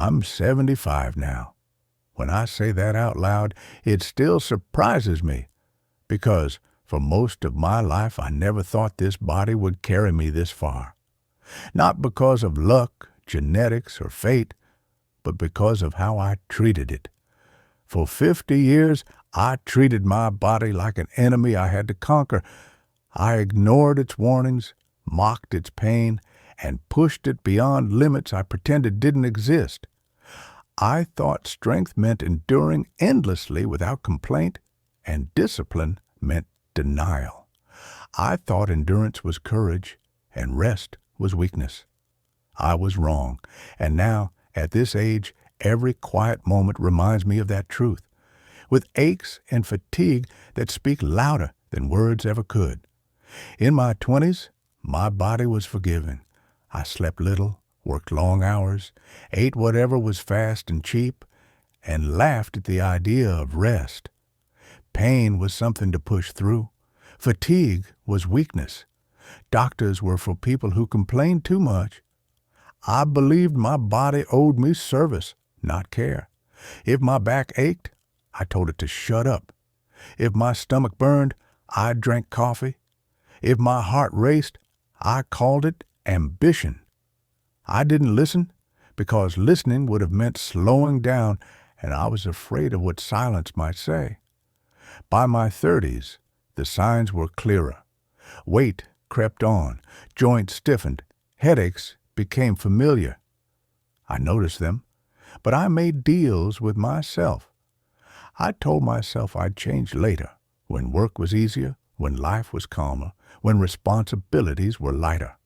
I'm 75 now. When I say that out loud, it still surprises me because for most of my life I never thought this body would carry me this far. Not because of luck, genetics, or fate, but because of how I treated it. For 50 years, I treated my body like an enemy I had to conquer. I ignored its warnings, mocked its pain, and pushed it beyond limits I pretended didn't exist. I thought strength meant enduring endlessly without complaint, and discipline meant denial. I thought endurance was courage, and rest was weakness. I was wrong, and now, at this age, every quiet moment reminds me of that truth, with aches and fatigue that speak louder than words ever could. In my 20s, my body was forgiving. I slept little, worked long hours, ate whatever was fast and cheap, and laughed at the idea of rest. Pain was something to push through. Fatigue was weakness. Doctors were for people who complained too much. I believed my body owed me service, not care. If my back ached, I told it to shut up. If my stomach burned, I drank coffee. If my heart raced, I called it ambition. I didn't listen because listening would have meant slowing down, and I was afraid of what silence might say. By my 30s, the signs were clearer. Weight crept on, joints stiffened, headaches became familiar. I noticed them, but I made deals with myself. I told myself I'd change later, when work was easier, when life was calmer, when responsibilities were lighter.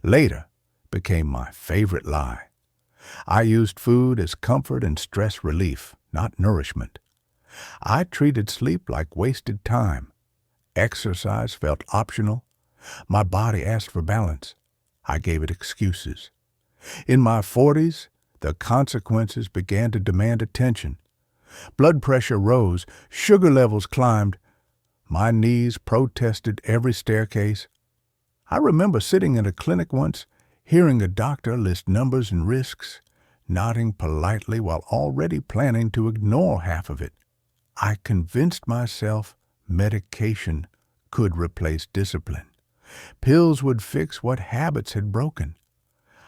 Later became my favorite lie. I used food as comfort and stress relief, not nourishment. I treated sleep like wasted time. Exercise felt optional. My body asked for balance. I gave it excuses. In my 40s, the consequences began to demand attention. Blood pressure rose, sugar levels climbed. My knees protested every staircase. I remember sitting in a clinic once, hearing a doctor list numbers and risks, nodding politely while already planning to ignore half of it. I convinced myself medication could replace discipline. Pills would fix what habits had broken.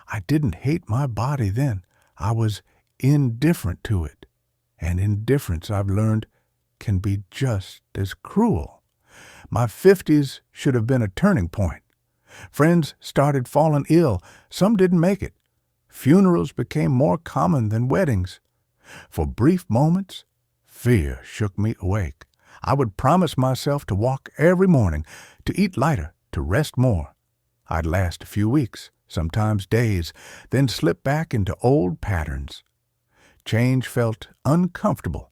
I didn't hate my body then. I was indifferent to it. And indifference, I've learned, can be just as cruel. My 50s should have been a turning point. Friends started falling ill. Some didn't make it. Funerals became more common than weddings. For brief moments, fear shook me awake. I would promise myself to walk every morning, to eat lighter, to rest more. I'd last a few weeks, sometimes days, then slip back into old patterns. Change felt uncomfortable.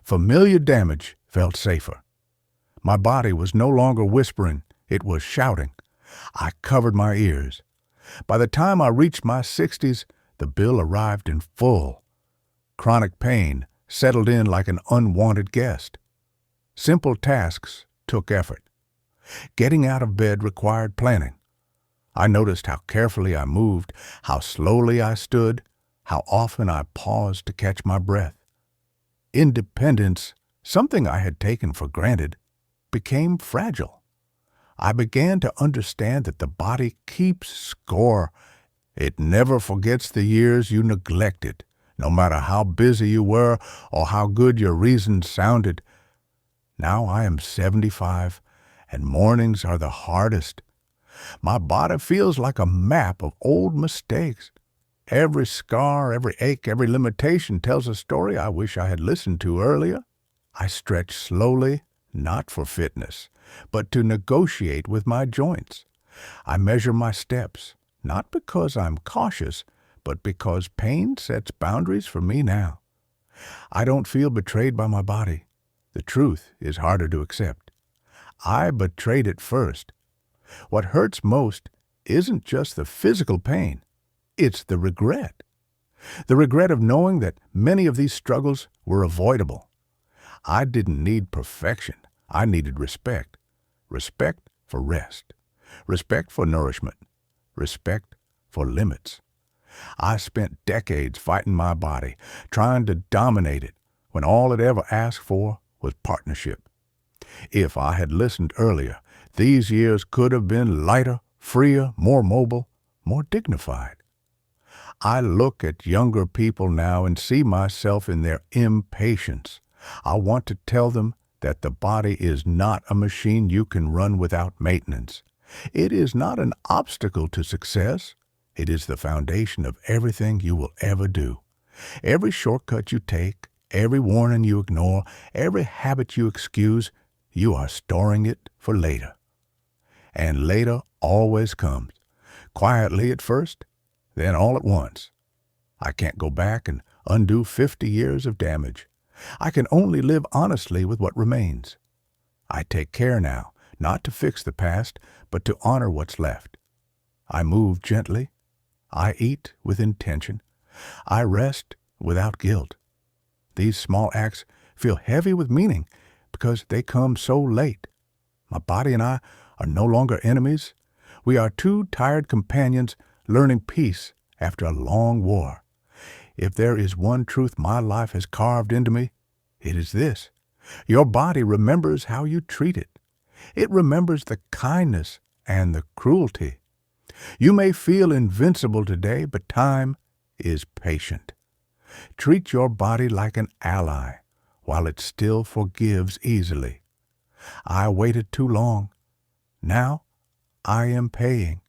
Familiar damage felt safer. My body was no longer whispering, it was shouting. I covered my ears. By the time I reached my 60s, the bill arrived in full. Chronic pain settled in like an unwanted guest. Simple tasks took effort. Getting out of bed required planning. I noticed how carefully I moved, how slowly I stood, how often I paused to catch my breath. Independence, something I had taken for granted, became fragile. I began to understand that the body keeps score. It never forgets the years you neglected, no matter how busy you were or how good your reasons sounded. Now I am 75, and mornings are the hardest. My body feels like a map of old mistakes. Every scar, every ache, every limitation tells a story I wish I had listened to earlier. I stretch slowly, not for fitness, but to negotiate with my joints. I measure my steps, not because I'm cautious, but because pain sets boundaries for me now. I don't feel betrayed by my body. The truth is harder to accept. I betrayed it first. What hurts most isn't just the physical pain, it's the regret. The regret of knowing that many of these struggles were avoidable. I didn't need perfection. I needed respect. Respect for rest. Respect for nourishment. Respect for limits. I spent decades fighting my body, trying to dominate it, when all it ever asked for was partnership. If I had listened earlier, these years could have been lighter, freer, more mobile, more dignified. I look at younger people now and see myself in their impatience. I want to tell them that the body is not a machine you can run without maintenance. It is not an obstacle to success. It is the foundation of everything you will ever do. Every shortcut you take, every warning you ignore, every habit you excuse, you are storing it for later. And later always comes, quietly at first, then all at once. I can't go back and undo 50 years of damage. I can only live honestly with what remains. I take care now, not to fix the past, but to honor what's left. I move gently. I eat with intention. I rest without guilt. These small acts feel heavy with meaning because they come so late. My body and I are no longer enemies. We are two tired companions learning peace after a long war. If there is one truth my life has carved into me, it is this. Your body remembers how you treat it. It remembers the kindness and the cruelty. You may feel invincible today, but time is patient. Treat your body like an ally while it still forgives easily. I waited too long. Now I am paying.